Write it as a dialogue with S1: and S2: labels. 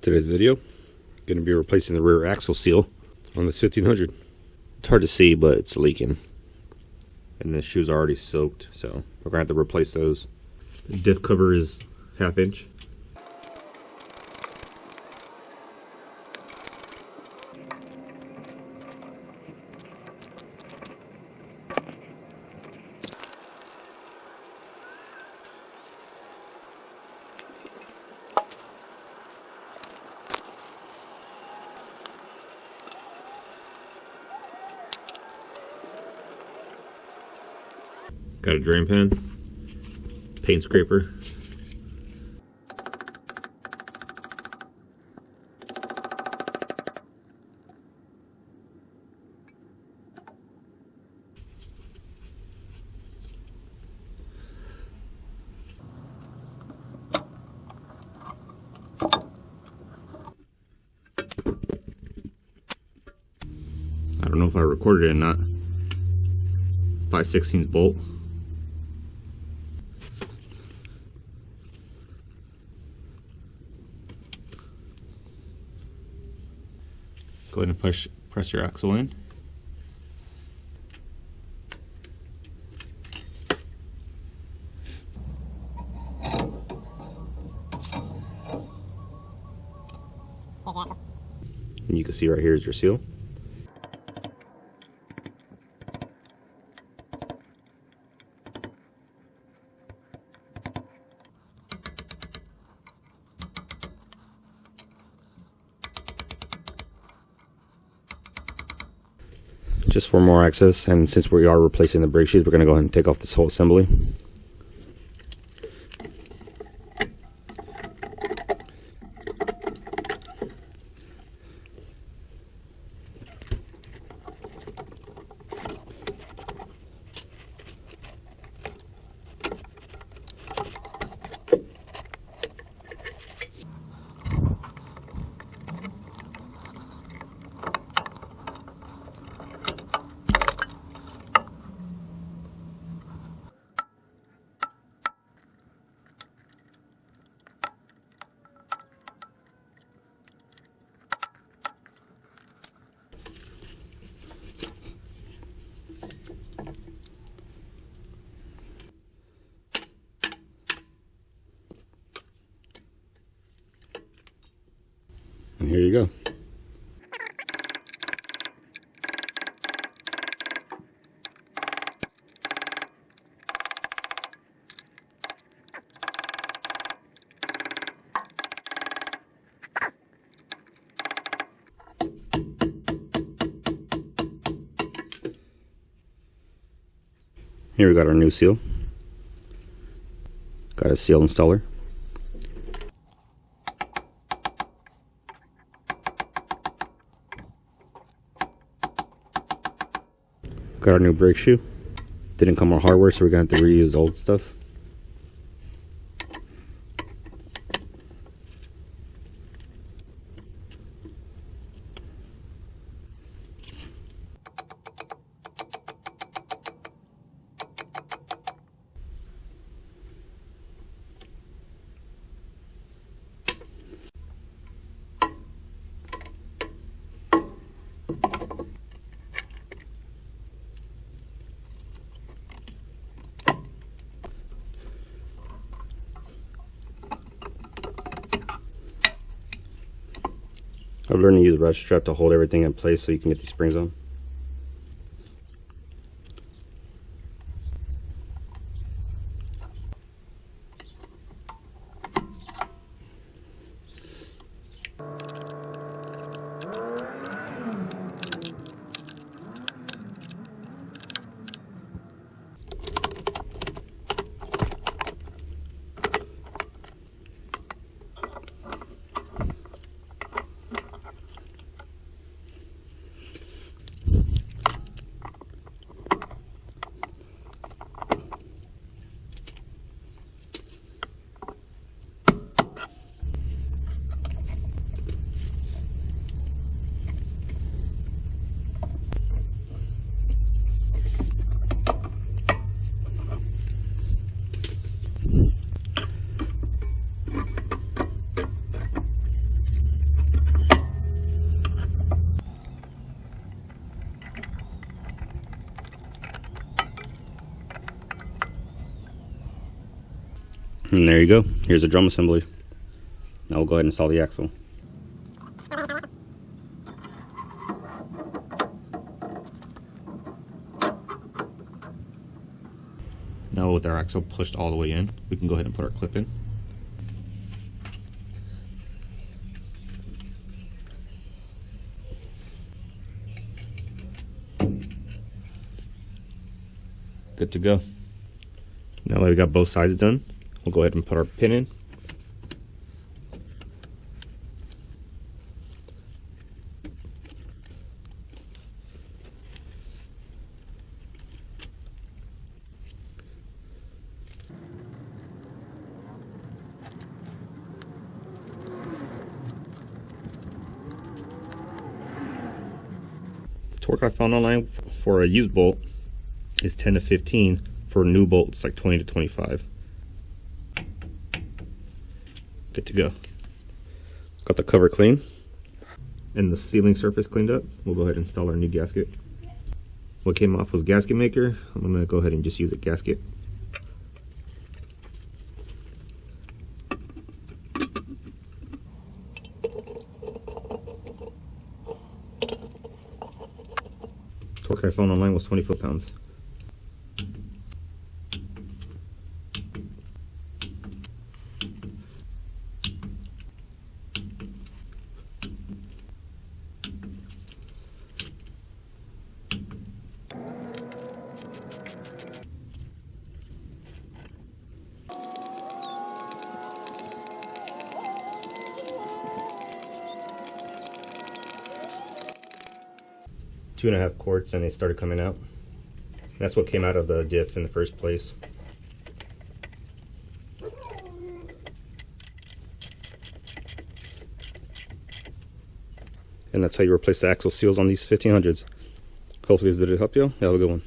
S1: Today's video, going to be replacing the rear axle seal on this 1500. It's hard to see, but it's leaking. And the shoes are already soaked, so we're going to have to replace those. The diff cover is 1/2 inch. Got a drain pan, paint scraper, I don't know if I recorded it or not, 5/16 bolt. Go ahead and press your axle in. And you can see right here is your seal. Just for more access, and since we are replacing the brake shoes, we're going to go ahead and take off this whole assembly. And here you go. Here we got our new seal. Got a seal installer. Got our new brake shoe. Didn't come with hardware, so we're gonna have to reuse the old stuff. I've learned to use a ratchet strap to hold everything in place so you can get these springs on. And there you go. Here's a drum assembly. Now we'll go ahead and install the axle. Now with our axle pushed all the way in, we can go ahead and put our clip in. Good to go. Now that we got both sides done, we'll go ahead and put our pin in. The torque I found online for a used bolt is 10 to 15. For a new bolt, it's like 20 to 25. Good to go. Got the cover clean and the sealing surface cleaned up. We'll go ahead and install our new gasket. What came off was gasket maker. I'm going to go ahead and just use a gasket. Torque I found online was 20 foot-pounds. Two and a half quarts, and they started coming out. That's what came out of the diff in the first place. And that's how you replace the axle seals on these 1500s. Hopefully this video helped you. Have a good one.